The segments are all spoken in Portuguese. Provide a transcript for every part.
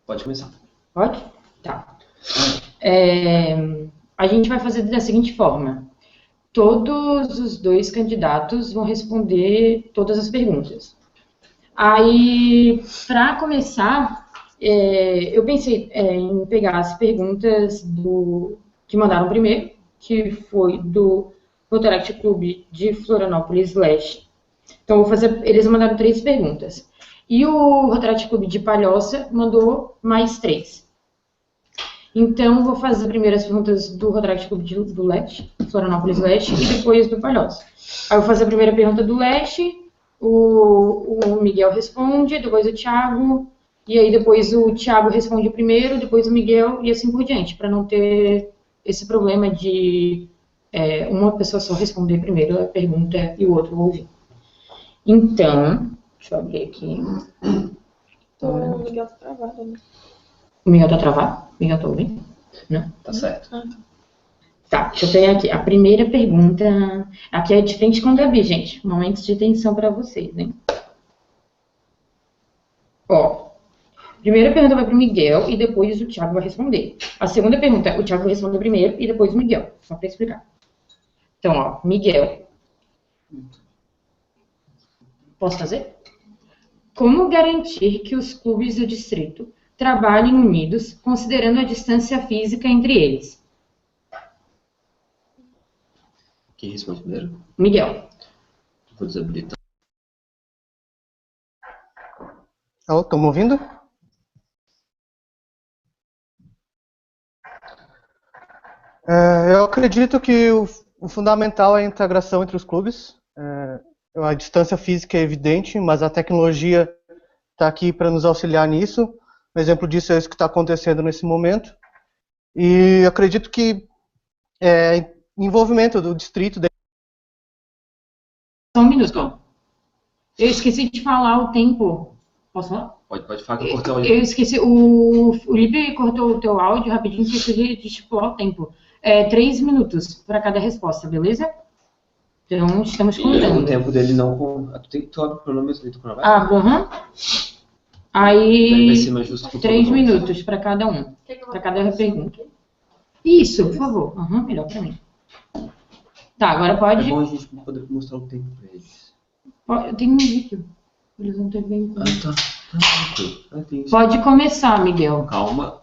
Pode começar. Pode? Tá. A gente vai fazer da seguinte forma. Todos os dois candidatos vão responder todas as perguntas. Aí, para começar, eu pensei em pegar as perguntas que mandaram primeiro, que foi do Rotaract Clube de Florianópolis Leste. Então, eles mandaram 3 perguntas. E o Rotaract Clube de Palhoça mandou mais 3. Então, vou fazer primeiro as perguntas do Rotaract Clube do Leste, Florianópolis Leste, e depois do Palhoça. Aí eu vou fazer a primeira pergunta do Leste, o Miguel responde, depois o Thiago, e aí depois o Thiago responde primeiro, depois o Miguel, e assim por diante, para não ter esse problema de uma pessoa só responder primeiro a pergunta e o outro ouvir. Então, deixa eu abrir aqui. O Miguel tá travado, né? O Miguel tá travado? O Miguel tá ouvindo? Não? Tá certo. Tá, deixa eu pegar aqui. A primeira pergunta... Aqui é de frente com o Gabi, gente. Momentos de tensão para vocês, hein? Ó, a primeira pergunta vai pro Miguel e depois o Thiago vai responder. A segunda pergunta, o Thiago vai responder primeiro e depois o Miguel. Só para explicar. Então, ó, Miguel. Posso fazer? Como garantir que os clubes do distrito trabalhem unidos, considerando a distância física entre eles? Quem responde primeiro? Miguel. Vou desabilitar. Alô, estão me ouvindo? Eu acredito que o fundamental é a integração entre os clubes. A distância física é evidente, mas a tecnologia está aqui para nos auxiliar nisso. Um exemplo disso é isso que está acontecendo nesse momento. E acredito que envolvimento do distrito... Só um minuto. Eu esqueci de falar o tempo. Posso falar? Pode falar que eu cortei o áudio. Eu esqueci. O Felipe cortou o teu áudio rapidinho, esqueci de estipular o tempo. 3 minutos para cada resposta, beleza? Então, estamos contando. O tempo dele não... Tu abre o cronômetro e tu cronômetro? Aham. Aí, Vai ser mais justo que 3 minutos para cada um. Para cada pergunta. Isso, por favor. Aham, melhor para mim. Tá, agora pode... É bom a gente poder mostrar o tempo para eles. Eu tenho um vídeo. Eles não têm bem... Tá. Pode começar, Miguel. Calma.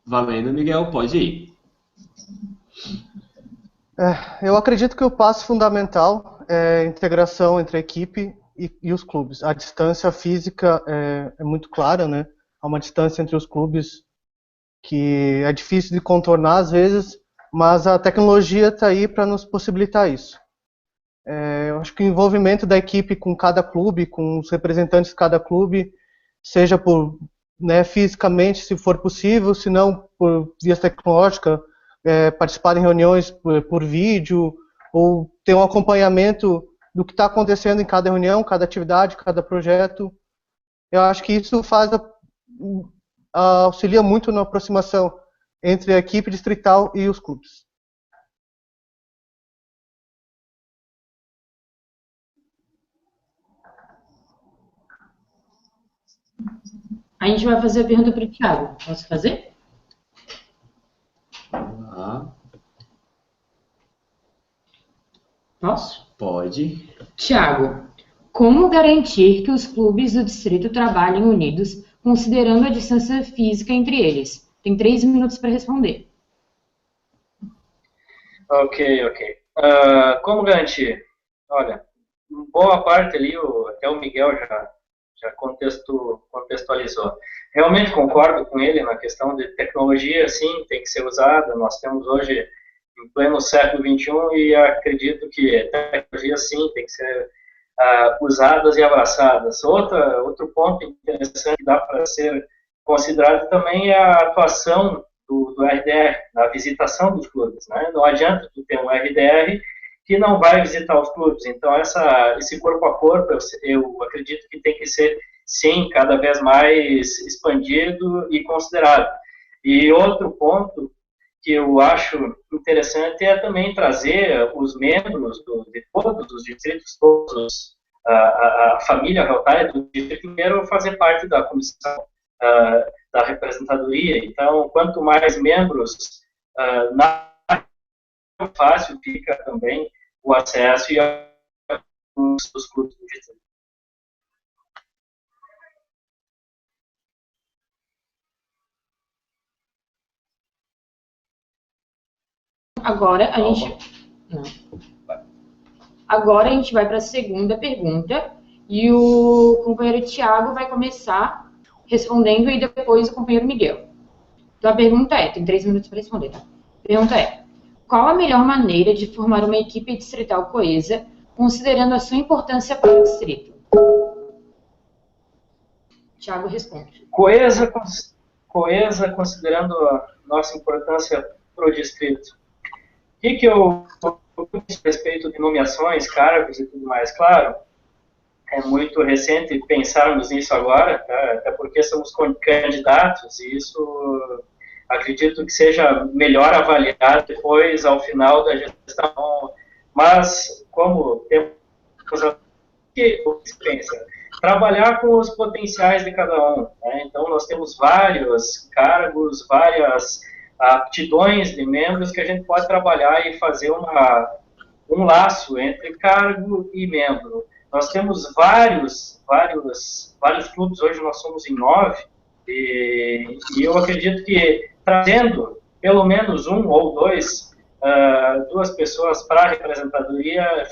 Valendo, Miguel, pode ir. Eu acredito que o passo fundamental é a integração entre a equipe e os clubes. A distância física é muito clara, né? Há uma distância entre os clubes que é difícil de contornar às vezes, mas a tecnologia está aí para nos possibilitar isso. Eu acho que o envolvimento da equipe com cada clube, com os representantes de cada clube, seja fisicamente, se for possível, se não por vias tecnológicas, participar em reuniões por vídeo, ou ter um acompanhamento do que está acontecendo em cada reunião, cada atividade, cada projeto. Eu acho que isso auxilia muito na aproximação entre a equipe distrital e os clubes. A gente vai fazer a pergunta para o Thiago. Posso fazer? Posso? Pode. Thiago, como garantir que os clubes do distrito trabalhem unidos, considerando a distância física entre eles? Tem 3 minutos para responder. Ok. Como garantir? Olha, boa parte ali, até o Miguel já contextualizou. Realmente concordo com ele na questão de tecnologia, sim, tem que ser usada. Nós temos hoje, em pleno século XXI, e acredito que tecnologia, sim, tem que ser usadas e abraçadas. Outro ponto interessante que dá para ser considerado também é a atuação do RDR, na visitação dos clubes, né? Não adianta tu ter um RDR que não vai visitar os clubes. Então, esse corpo a corpo, eu acredito que tem que ser, sim, cada vez mais expandido e considerado. E outro ponto que eu acho interessante é também trazer os membros de todos os distritos, todos a família Rotary do distrito inteiro fazer parte da comissão da representadoria. Então, quanto mais membros, fácil fica também o acesso e os clubes do distrito. Agora a gente vai para a segunda pergunta e o companheiro Tiago vai começar respondendo e depois o companheiro Miguel. Então a pergunta tem 3 minutos para responder, tá? A pergunta qual a melhor maneira de formar uma equipe distrital coesa, considerando a sua importância para o distrito? Tiago responde. Coesa considerando a nossa importância para o distrito. O que eu penso a respeito de nomeações, cargos e tudo mais? Claro, é muito recente pensarmos nisso agora, tá? Até porque somos candidatos e isso acredito que seja melhor avaliado depois, ao final da gestão. Mas, como temos o que você pensa? Trabalhar com os potenciais de cada um. Né? Então, nós temos vários cargos, várias aptidões de membros que a gente pode trabalhar e fazer um laço entre cargo e membro. Nós temos vários clubes, hoje nós somos em 9, e eu acredito que trazendo pelo menos um ou duas pessoas para a representadoria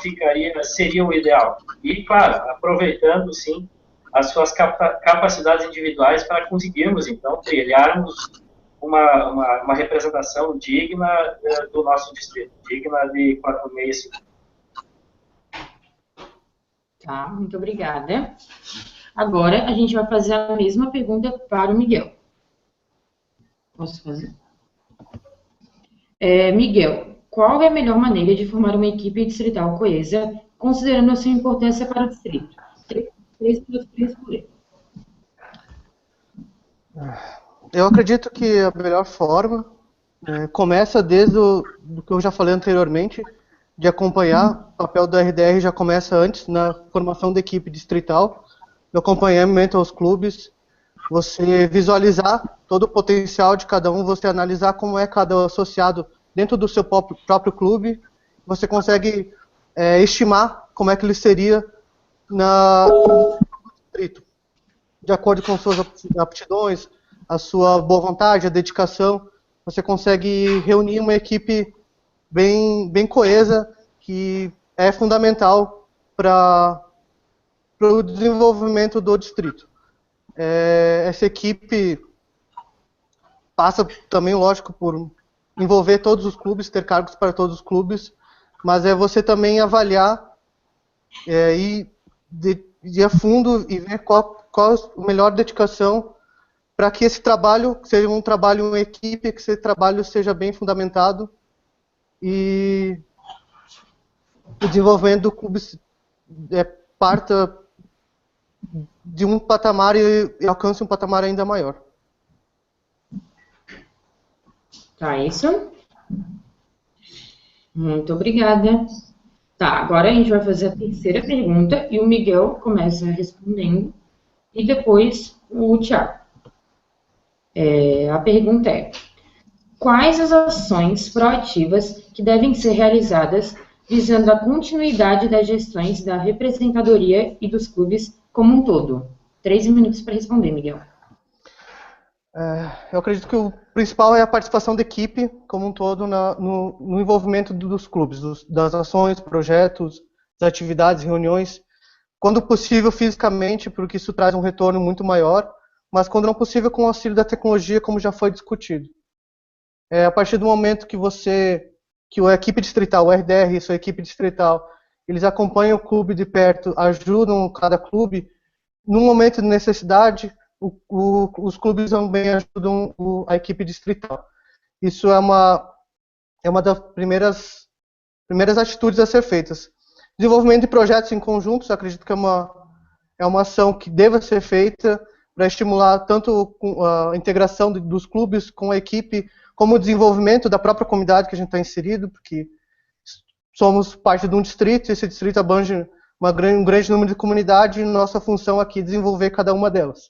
seria o ideal. E, claro, aproveitando, sim, as suas capacidades individuais para conseguirmos, então, trilharmos uma representação digna do nosso distrito, digna de 4,5. Tá, muito obrigada. Agora a gente vai fazer a mesma pergunta para o Miguel. Posso fazer? Miguel, qual é a melhor maneira de formar uma equipe distrital coesa, considerando a sua importância para o distrito? 3 por ele. Eu acredito que a melhor forma começa desde o que eu já falei anteriormente, de acompanhar. O papel do RDR já começa antes, na formação da equipe distrital, no acompanhamento aos clubes, você visualizar todo o potencial de cada um, você analisar como é cada associado dentro do seu próprio clube, você consegue estimar como é que ele seria no distrito, de acordo com suas aptidões, a sua boa vontade, a dedicação, você consegue reunir uma equipe bem coesa, que é fundamental para o desenvolvimento do distrito. Essa equipe passa também, lógico, por envolver todos os clubes, ter cargos para todos os clubes, mas é você também avaliar e ir a fundo e ver qual a melhor dedicação para que esse trabalho seja um trabalho em equipe, que esse trabalho seja bem fundamentado e o desenvolvimento do clube parta de um patamar e alcance um patamar ainda maior. Tá, isso? Muito obrigada. Tá, agora a gente vai fazer a terceira pergunta e o Miguel começa respondendo e depois o Thiago. A pergunta quais as ações proativas que devem ser realizadas visando a continuidade das gestões da representadoria e dos clubes como um todo? 3 minutos para responder, Miguel. Eu acredito que o principal é a participação da equipe como um todo no envolvimento dos clubes, das ações, projetos, das atividades, reuniões, quando possível fisicamente, porque isso traz um retorno muito maior, mas quando não possível com o auxílio da tecnologia, como já foi discutido. A partir do momento que a equipe distrital, o RDR e sua equipe distrital, eles acompanham o clube de perto, ajudam cada clube, no momento de necessidade, os clubes também ajudam a equipe distrital. Isso é uma das primeiras atitudes a ser feitas. Desenvolvimento de projetos em conjuntos, acredito que é uma ação que deva ser feita, para estimular tanto a integração dos clubes com a equipe, como o desenvolvimento da própria comunidade que a gente está inserido, porque somos parte de um distrito, e esse distrito abrange um grande número de comunidades, e nossa função aqui é desenvolver cada uma delas.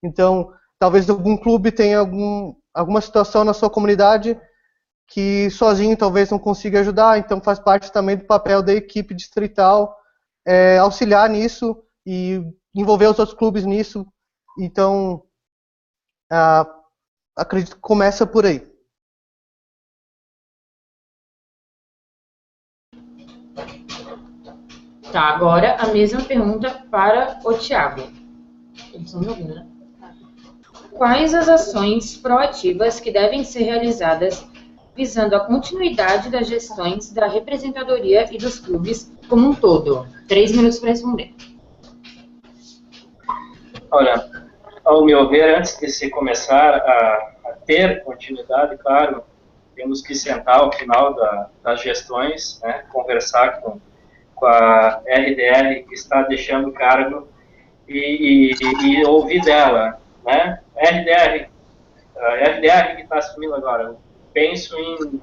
Então, talvez algum clube tenha alguma situação na sua comunidade que sozinho talvez não consiga ajudar, então faz parte também do papel da equipe distrital auxiliar nisso e envolver os outros clubes nisso. Então, acredito que começa por aí. Tá, agora a mesma pergunta para o Thiago. Eles estão me ouvindo, né? Quais as ações proativas que devem ser realizadas visando a continuidade das gestões da representadoria e dos clubes como um todo? 3 minutos para responder. Olha, ao meu ver, antes de se começar a ter continuidade, claro, temos que sentar ao final das gestões, né, conversar com a RDR que está deixando o cargo e ouvir dela, né? A RDR que está assumindo agora, eu penso em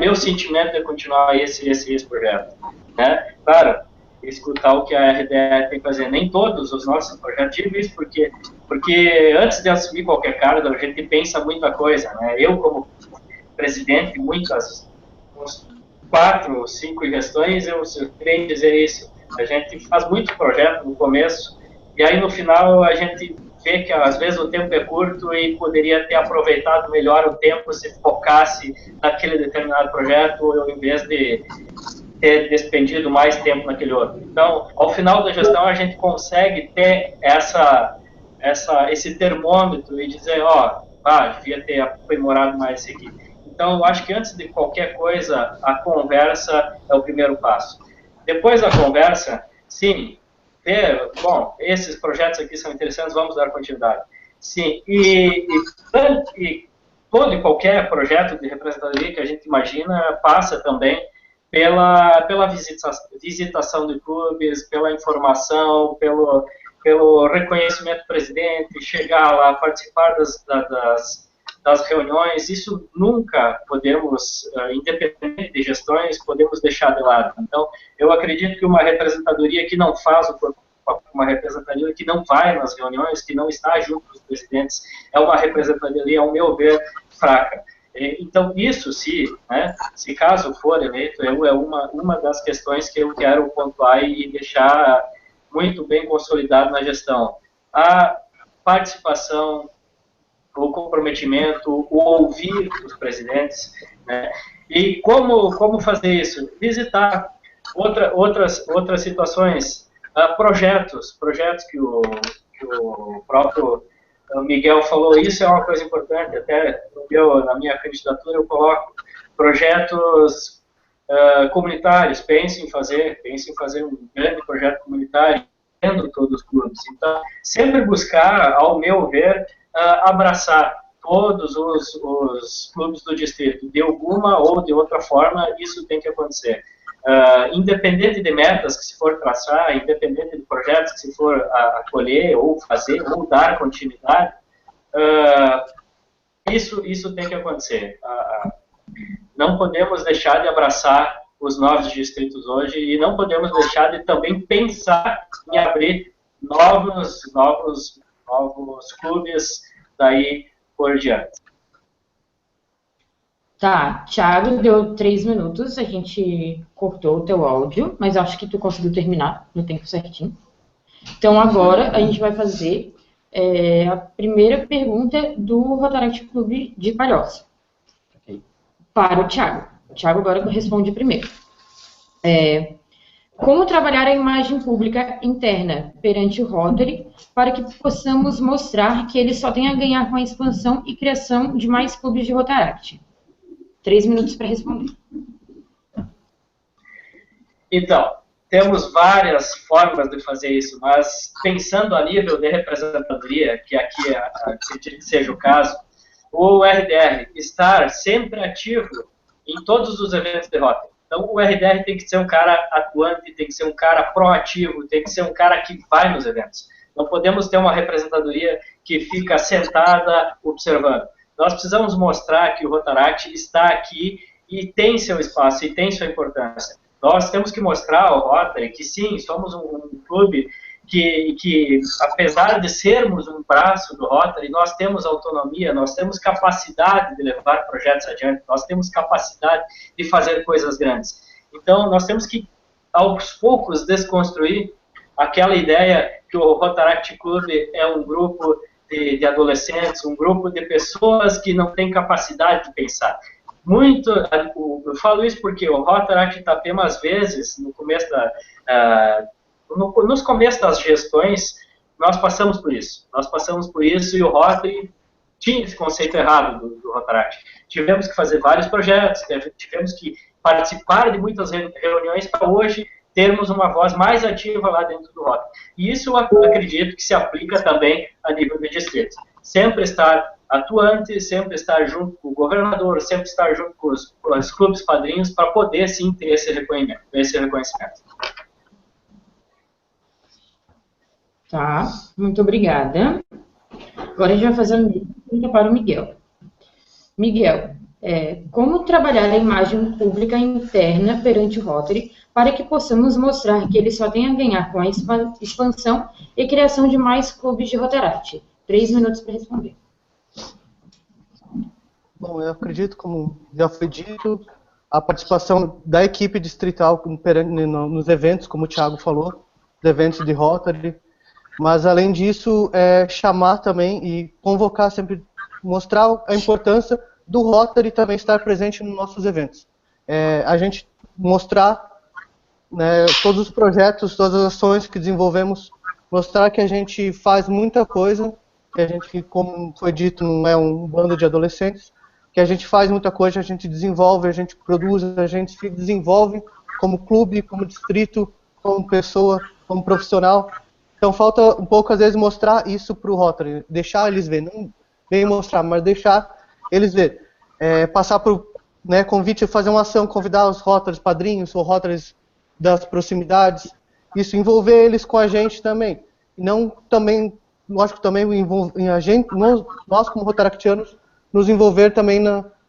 meu sentimento é continuar esse projeto, né? Claro, escutar o que a RDR tem que fazer. Nem todos os nossos projetos, digo isso porque antes de assumir qualquer cargo, a gente pensa muita coisa, né? Eu, como presidente, uns 4 ou 5 gestões, eu queria dizer isso. A gente faz muito projeto no começo, e aí no final a gente vê que às vezes o tempo é curto e poderia ter aproveitado melhor o tempo se focasse naquele determinado projeto, ou em vez de ter despendido mais tempo naquele outro. Então, ao final da gestão, a gente consegue ter esse termômetro e dizer, devia ter aprimorado mais isso aqui. Então, eu acho que antes de qualquer coisa, a conversa é o primeiro passo. Depois da conversa, sim, esses projetos aqui são interessantes, vamos dar continuidade. Sim, e todo e qualquer projeto de representadoria que a gente imagina passa também pela visitação de clubes, pela informação, pelo reconhecimento do presidente, chegar lá, participar das reuniões. Isso nunca podemos, independente de gestões, podemos deixar de lado. Então, eu acredito que uma representadoria que não faz uma representadoria que não vai nas reuniões, que não está junto dos presidentes, é uma representadoria, ao meu ver, fraca. Então, isso, se caso for eleito, é uma das questões que eu quero pontuar e deixar muito bem consolidado na gestão. A participação, o comprometimento, o ouvir os presidentes, né? E como fazer isso? Visitar outras situações, projetos que o próprio Miguel falou. Isso é uma coisa importante, até na minha candidatura eu coloco projetos comunitários. Pense em fazer um grande projeto comunitário dentro de todos os clubes. Então, sempre buscar, ao meu ver, abraçar todos os clubes do distrito, de alguma ou de outra forma. Isso tem que acontecer. Independente de metas que se for traçar, independente de projetos que se for acolher, ou fazer, ou dar continuidade, isso tem que acontecer. Não podemos deixar de abraçar os novos distritos hoje, e não podemos deixar de também pensar em abrir novos clubes daí por diante. Tá, Thiago, deu 3 minutos, a gente cortou o teu áudio, mas acho que tu conseguiu terminar no tempo certinho. Então agora a gente vai fazer a primeira pergunta do Rotaract Clube de Palhoça. Ok. Para o Thiago. O Thiago agora responde primeiro. Como trabalhar a imagem pública interna perante o Rotary para que possamos mostrar que ele só tem a ganhar com a expansão e criação de mais clubes de Rotaract? 3 minutos para responder. Então, temos várias formas de fazer isso, mas pensando a nível de representadoria, que aqui acredito que seja o caso, o RDR estar sempre ativo em todos os eventos de Rotary. Então, o RDR tem que ser um cara atuante, tem que ser um cara proativo, tem que ser um cara que vai nos eventos. Não podemos ter uma representadoria que fica sentada observando. Nós precisamos mostrar que o Rotaract está aqui e tem seu espaço e tem sua importância. Nós temos que mostrar ao Rotary que sim, somos um clube que, apesar de sermos um braço do Rotary, nós temos autonomia, nós temos capacidade de levar projetos adiante, nós temos capacidade de fazer coisas grandes. Então, nós temos que, aos poucos, desconstruir aquela ideia que o Rotaract Club é um grupo de adolescentes, um grupo de pessoas que não têm capacidade de pensar. Eu falo isso porque o Rotaract Itapema, às vezes, no começo nos começos das gestões, nós passamos por isso. Nós passamos por isso e o Rotary tinha esse conceito errado do Rotaract. Tivemos que fazer vários projetos, tivemos que participar de muitas reuniões para hoje termos uma voz mais ativa lá dentro do Rotary. E isso eu acredito que se aplica também a nível de distrito. Sempre estar atuante, sempre estar junto com o governador, sempre estar junto com os clubes padrinhos para poder, sim, ter esse reconhecimento. Tá, muito obrigada. Agora a gente vai fazer uma pergunta para o Miguel. Miguel, como trabalhar a imagem pública interna perante o Rotary para que possamos mostrar que ele só tem a ganhar com a expansão e criação de mais clubes de Rotaract? 3 minutos para responder. Bom, eu acredito, como já foi dito, a participação da equipe distrital nos eventos, como o Thiago falou, os eventos de Rotary, mas além disso, chamar também e convocar sempre, mostrar a importância do Rotary também estar presente nos nossos eventos. A gente mostrar, né, todos os projetos, todas as ações que desenvolvemos, mostrar que a gente faz muita coisa, que a gente, como foi dito, não é um bando de adolescentes, que a gente faz muita coisa, a gente desenvolve, a gente produz, a gente se desenvolve como clube, como distrito, como pessoa, como profissional. Então falta um pouco, às vezes, mostrar isso para o Rotary, deixar eles ver, não bem mostrar, mas deixar eles ver. Passar por, né, convite, fazer uma ação, convidar os Rotarys padrinhos ou Rotarys das proximidades, isso, envolver eles com a gente também. E não também, lógico, também a gente, nós como Rotaractianos, nos envolver também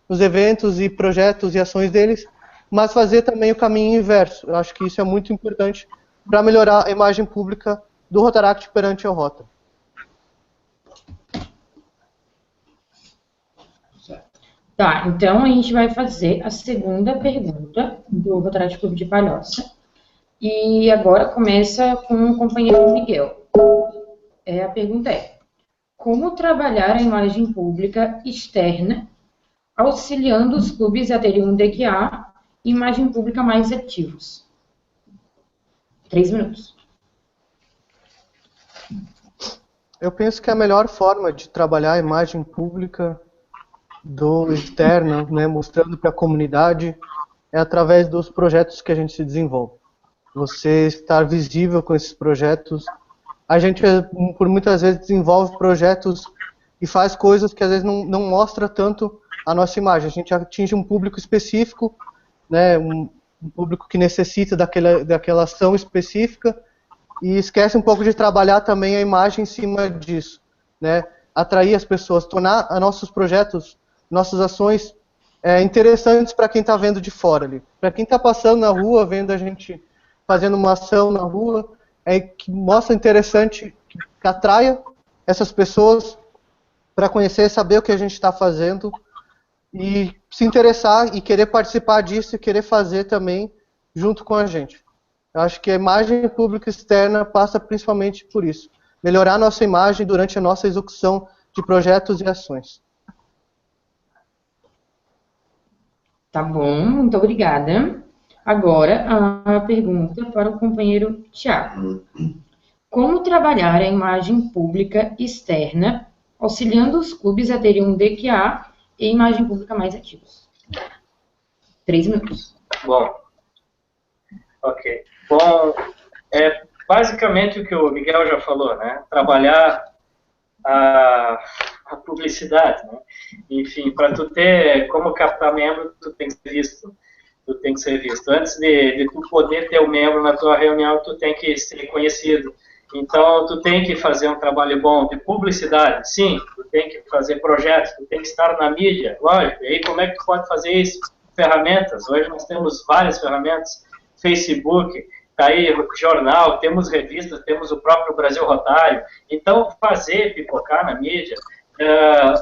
nos eventos e projetos e ações deles, mas fazer também o caminho inverso. Eu acho que isso é muito importante para melhorar a imagem pública do Rotaract perante o Rotary. Tá, então a gente vai fazer a segunda pergunta do Rotaract Clube de Palhoça. E agora começa com o companheiro Miguel. A pergunta é: como trabalhar a imagem pública externa, auxiliando os clubes a terem um DQA e imagem pública mais ativos? 3 minutos. Eu penso que a melhor forma de trabalhar a imagem pública do externo, né, mostrando para a comunidade, é através dos projetos que a gente se desenvolve. Você estar visível com esses projetos. A gente, por muitas vezes, desenvolve projetos e faz coisas que às vezes não mostra tanto a nossa imagem. A gente atinge um público específico, né, um público que necessita daquela ação específica, e esquece um pouco de trabalhar também a imagem em cima disso, né? Atrair as pessoas, tornar nossos projetos, nossas ações interessantes para quem está vendo de fora ali. Para quem está passando na rua, vendo a gente fazendo uma ação na rua, que mostra interessante, que atraia essas pessoas para conhecer, saber o que a gente está fazendo e se interessar e querer participar disso e querer fazer também junto com a gente. Eu acho que a imagem pública externa passa principalmente por isso. Melhorar nossa imagem durante a nossa execução de projetos e ações. Tá bom, muito obrigada. Agora, a pergunta para o companheiro Thiago. Como trabalhar a imagem pública externa, auxiliando os clubes a terem um DQA e imagem pública mais ativos? 3 minutos. Bom, ok. Bom, basicamente o que o Miguel já falou, né? Trabalhar a publicidade, né? Enfim, para tu ter como captar membro, tu tem que ser visto. Tu tem que ser visto. Antes de tu poder ter o membro na tua reunião, tu tem que ser conhecido. Então, tu tem que fazer um trabalho bom de publicidade, sim, tu tem que fazer projetos, tu tem que estar na mídia, lógico. E aí, como é que tu pode fazer isso? Ferramentas, hoje nós temos várias ferramentas, Facebook, tá aí jornal, temos revistas, temos o próprio Brasil Rotário. Então, fazer pipocar na mídia,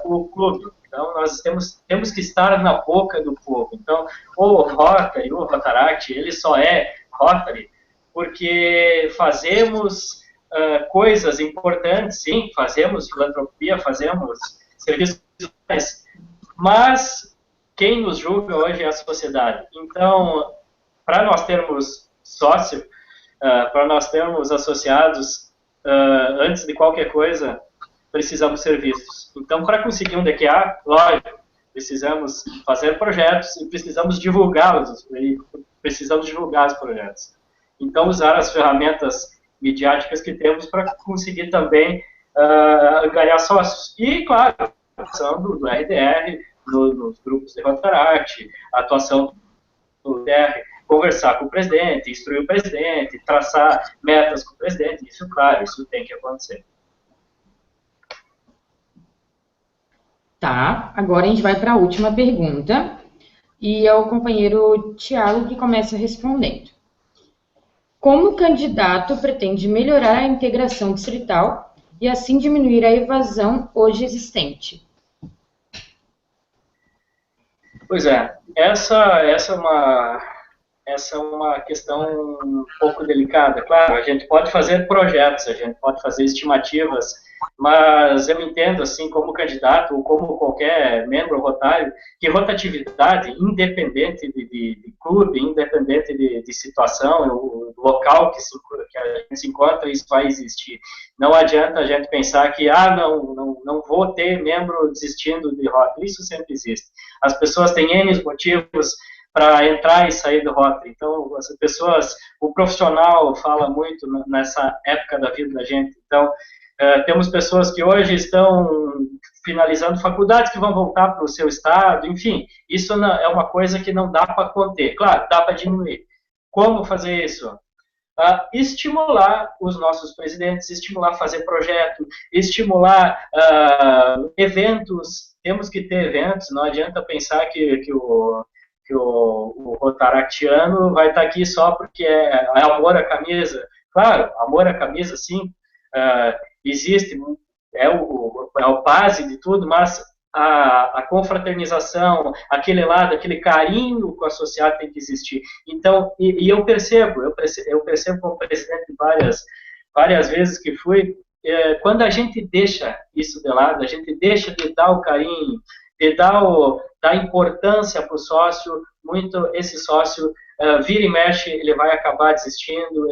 o clube. Então, nós temos que estar na boca do povo. Então, o Rotary, o Rotaract, ele só é Rotary porque fazemos coisas importantes, sim, fazemos filantropia, fazemos serviços sociais, mas quem nos julga hoje é a sociedade. Então, para nós termos sócio, para nós termos associados, antes de qualquer coisa, precisamos ser vistos. Então, para conseguir um DQA, lógico, precisamos fazer projetos e precisamos divulgá-los, precisamos divulgar os projetos. Então, usar as ferramentas midiáticas que temos para conseguir também ganhar sócios. E, claro, a atuação do RDR, nos grupos de Rotaract, a atuação do DR, conversar com o presidente, instruir o presidente, traçar metas com o presidente, isso, claro, isso tem que acontecer. Tá, agora a gente vai para a última pergunta, e é o companheiro Tiago que começa respondendo. Como o candidato pretende melhorar a integração distrital e assim diminuir a evasão hoje existente? Pois é, essa é uma questão um pouco delicada. Claro, a gente pode fazer projetos, a gente pode fazer estimativas, mas eu entendo, assim, como candidato, ou como qualquer membro rotário, que rotatividade, independente de clube, independente de situação, o local que a gente se encontra, isso vai existir. Não adianta a gente pensar que, não vou ter membro desistindo de Rotary. Isso sempre existe. As pessoas têm N motivos para entrar e sair do Rotary. Então, as pessoas, o profissional fala muito nessa época da vida da gente. Então, temos pessoas que hoje estão finalizando faculdades que vão voltar para o seu estado, enfim, isso é uma coisa que não dá para conter. Claro, dá para diminuir. Como fazer isso? Estimular os nossos presidentes, estimular fazer projeto, estimular eventos. Temos que ter eventos, não adianta pensar que o rotaractiano vai estar aqui só porque é amor à camisa. Claro, amor à camisa, sim, existe, é o base de tudo, mas a confraternização, aquele lado, aquele carinho com o associado tem que existir. Então, eu percebo como presidente várias vezes que fui, quando a gente deixa isso de lado, a gente deixa de dar o carinho, de dar importância para o sócio, esse sócio vira e mexe, ele vai acabar desistindo,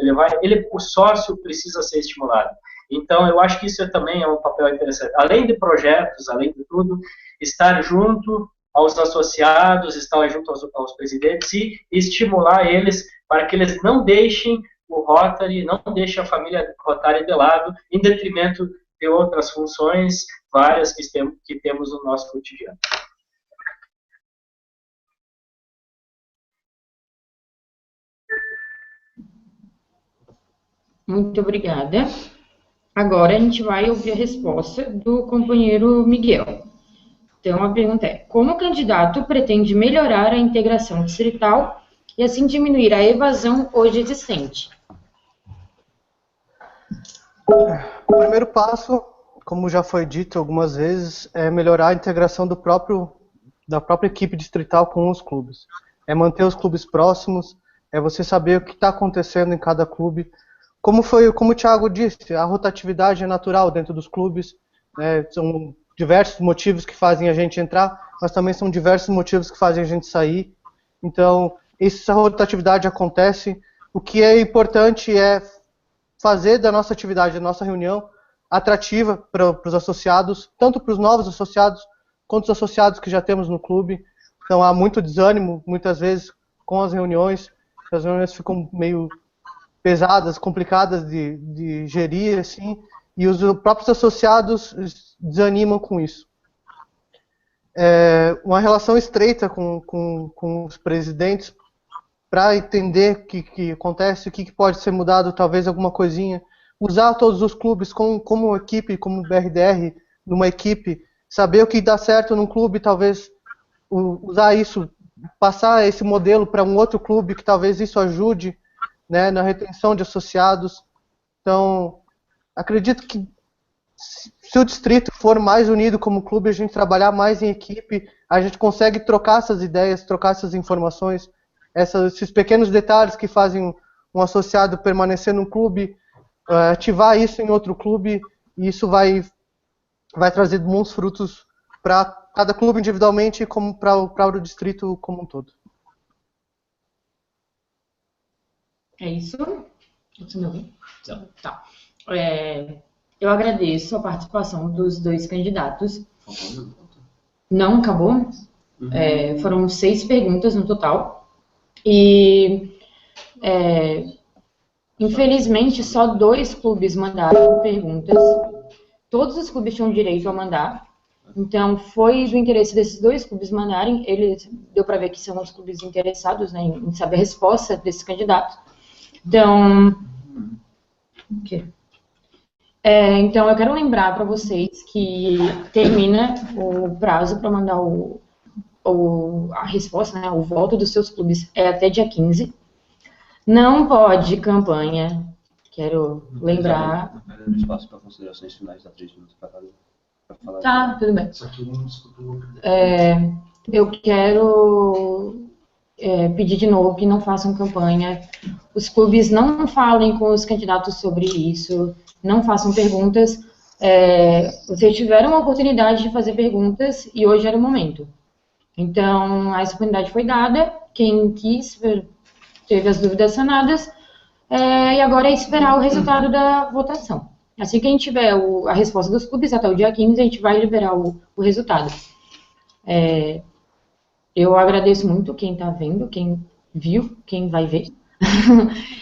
o sócio precisa ser estimulado. Então, eu acho que isso também é um papel interessante. Além de projetos, além de tudo, estar junto aos associados, estar junto aos presidentes e estimular eles para que eles não deixem o Rotary, não deixem a família Rotary de lado, em detrimento de outras funções várias que temos no nosso cotidiano. Muito obrigada. Agora a gente vai ouvir a resposta do companheiro Miguel. Então a pergunta é: como o candidato pretende melhorar a integração distrital e assim diminuir a evasão hoje existente? O primeiro passo, como já foi dito algumas vezes, é melhorar a integração da própria equipe distrital com os clubes. É manter os clubes próximos, é você saber o que está acontecendo em cada clube. Como o Thiago disse, a rotatividade é natural dentro dos clubes, são diversos motivos que fazem a gente entrar, mas também são diversos motivos que fazem a gente sair. Então, essa rotatividade acontece. O que é importante é fazer da nossa atividade, da nossa reunião, atrativa para os associados, tanto para os novos associados, quanto os associados que já temos no clube. Então, há muito desânimo, muitas vezes, com as reuniões ficam meio pesadas, complicadas de gerir, assim, e os próprios associados desanimam com isso. Uma relação estreita com os presidentes para entender o que acontece, o que pode ser mudado, talvez alguma coisinha, usar todos os clubes como equipe, como BRDR, numa equipe, saber o que dá certo num clube, talvez usar isso, passar esse modelo para um outro clube, que talvez isso ajude, né, na retenção de associados. Então, acredito que se o distrito for mais unido como clube, a gente trabalhar mais em equipe, a gente consegue trocar essas ideias, trocar essas informações, esses pequenos detalhes que fazem um associado permanecer no clube, ativar isso em outro clube, e isso vai trazer bons frutos para cada clube individualmente e como para o distrito como um todo. É isso? Você me ouviu? Tá. Eu agradeço a participação dos dois candidatos. Não acabou? Foram 6 perguntas no total. E, infelizmente, só 2 clubes mandaram perguntas. Todos os clubes tinham direito a mandar. Então, foi do interesse desses 2 clubes mandarem. Deu para ver que são os clubes interessados, né, em saber a resposta desses candidatos. Então, então eu quero lembrar para vocês que termina o prazo para mandar a resposta, né, o voto dos seus clubes é até dia 15. Não pode campanha. Quero lembrar. Não perdendo espaço para considerações finais, dá 3 minutos para cada falar. Tá, tudo bem. Só que não discutiu. Eu quero pedir de novo que não façam campanha. Os clubes não falem com os candidatos sobre isso, não façam perguntas. Vocês tiveram a oportunidade de fazer perguntas e hoje era o momento. Então, essa oportunidade foi dada. Quem quis teve as dúvidas sanadas. E agora é esperar o resultado da votação. Assim que a gente tiver a resposta dos clubes, até o dia 15, a gente vai liberar o resultado. Eu agradeço muito quem está vendo, quem viu, quem vai ver.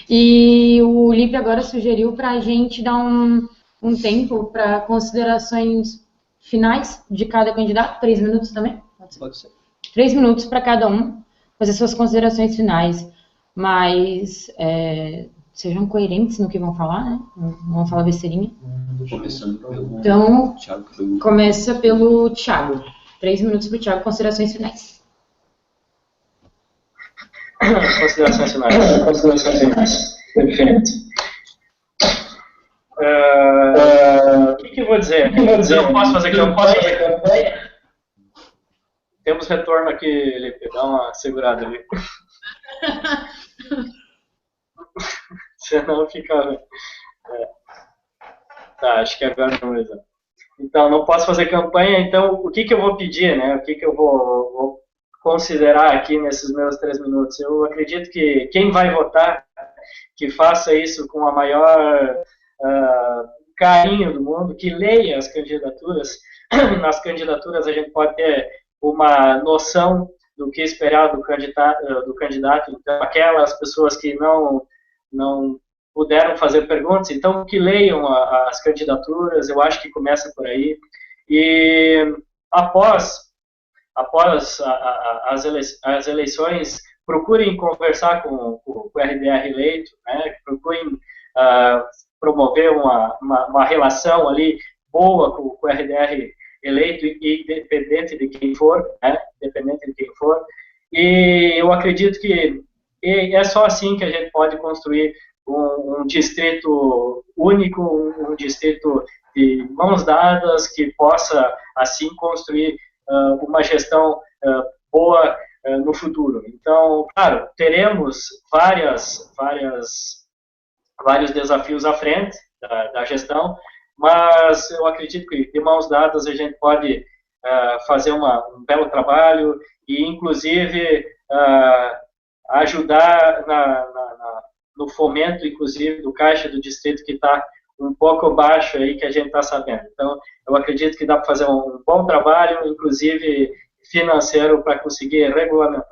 E o Lipe agora sugeriu para a gente dar um tempo para considerações finais de cada candidato. 3 minutos também? Pode ser. 3 minutos para cada um fazer suas considerações finais. Mas sejam coerentes no que vão falar, né? Não vão falar besteirinha. Começando pelo Então, Thiago, que foi começa pelo Thiago. 3 minutos para o Thiago, considerações finais. Considerações finais. Perfeito. O que eu vou dizer? Eu posso fazer campanha? Temos retorno aqui, Lipe. Dá uma segurada ali. Senão fica... Tá, acho que agora não é. Então, não posso fazer campanha, então o que eu vou pedir, né? O que eu vou considerar aqui nesses meus 3 minutos? Eu acredito que quem vai votar, que faça isso com a maior carinho do mundo, que leia as candidaturas. Nas candidaturas a gente pode ter uma noção do que esperar do candidato. Então, aquelas pessoas que não puderam fazer perguntas, então que leiam as candidaturas, eu acho que começa por aí. E após as eleições, procurem conversar com o RDR eleito, né? Procurem promover uma relação ali boa com o RDR eleito, independente de quem for, né? Independente de quem for. E eu acredito que é só assim que a gente pode construir um distrito único, um distrito de mãos dadas, que possa, assim, construir uma gestão boa no futuro. Então, claro, teremos vários desafios à frente da gestão, mas eu acredito que de mãos dadas a gente pode fazer um belo trabalho e, inclusive, ajudar no fomento, inclusive, do caixa do distrito, que está um pouco baixo aí, que a gente está sabendo. Então, eu acredito que dá para fazer um bom trabalho, inclusive financeiro, para conseguir regular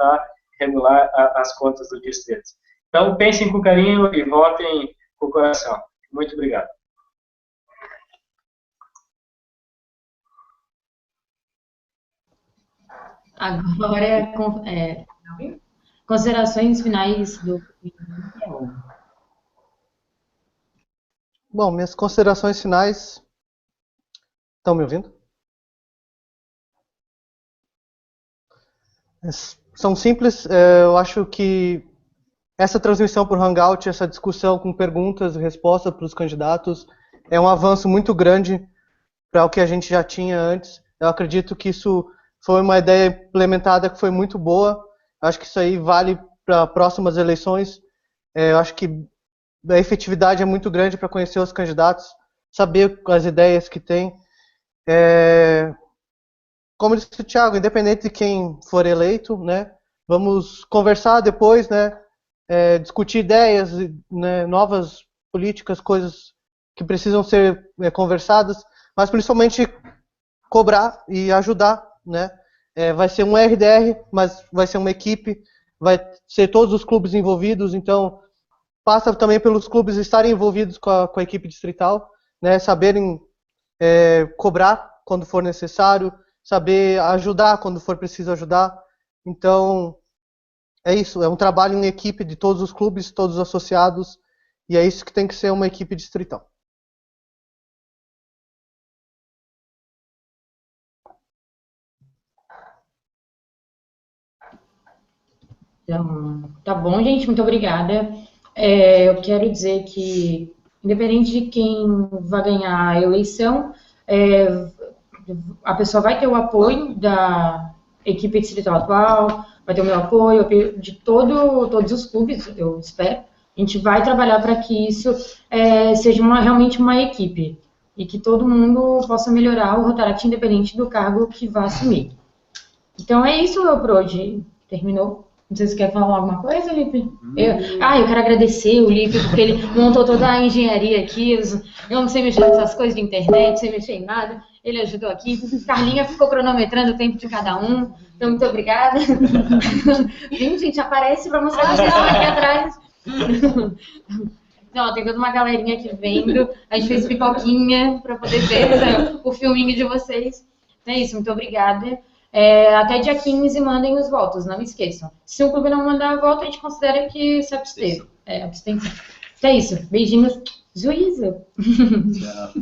as contas do distrito. Então, pensem com carinho e votem com o coração. Muito obrigado. Agora, considerações finais do... Bom, minhas considerações finais. Estão me ouvindo? São simples. Eu acho que essa transmissão por Hangout, essa discussão com perguntas e respostas para os candidatos, é um avanço muito grande para o que a gente já tinha antes. Eu acredito que isso foi uma ideia implementada que foi muito boa. Acho que isso aí vale para próximas eleições. Eu acho que a efetividade é muito grande para conhecer os candidatos, saber as ideias que tem. Como disse o Thiago, independente de quem for eleito, né, vamos conversar depois, né, discutir ideias, né, novas políticas, coisas que precisam ser conversadas, mas principalmente cobrar e ajudar, né. Vai ser um RDR, mas vai ser uma equipe, vai ser todos os clubes envolvidos, então passa também pelos clubes estarem envolvidos com a equipe distrital, né, saberem cobrar quando for necessário, saber ajudar quando for preciso ajudar. Então, é isso, é um trabalho em equipe de todos os clubes, todos os associados, e é isso que tem que ser uma equipe distrital. Então, tá bom, gente, muito obrigada. Eu quero dizer que, independente de quem vai ganhar a eleição, a pessoa vai ter o apoio da equipe distrital atual, vai ter o meu apoio de todos os clubes, eu espero. A gente vai trabalhar para que isso seja realmente uma equipe e que todo mundo possa melhorar o Rotaract independente do cargo que vai assumir. Então é isso, meu por hoje. Terminou. Não sei se você quer falar alguma coisa, Lipe? Eu quero agradecer o Lipe, porque ele montou toda a engenharia aqui. Eu não sei mexer nessas coisas de internet, não sei mexer em nada. Ele ajudou aqui. Carlinha ficou cronometrando o tempo de cada um. Então, muito obrigada. Vem, gente, aparece para mostrar que vocês estão aqui atrás. Então, tem toda uma galerinha aqui vendo. A gente fez pipoquinha para poder ver, né, o filminho de vocês. Então é isso, muito obrigada. Até dia 15 mandem os votos, não esqueçam. Se o clube não mandar voto, a gente considera que se absteve. Abstenção. Então é isso. Beijinhos. Juízo. Tchau.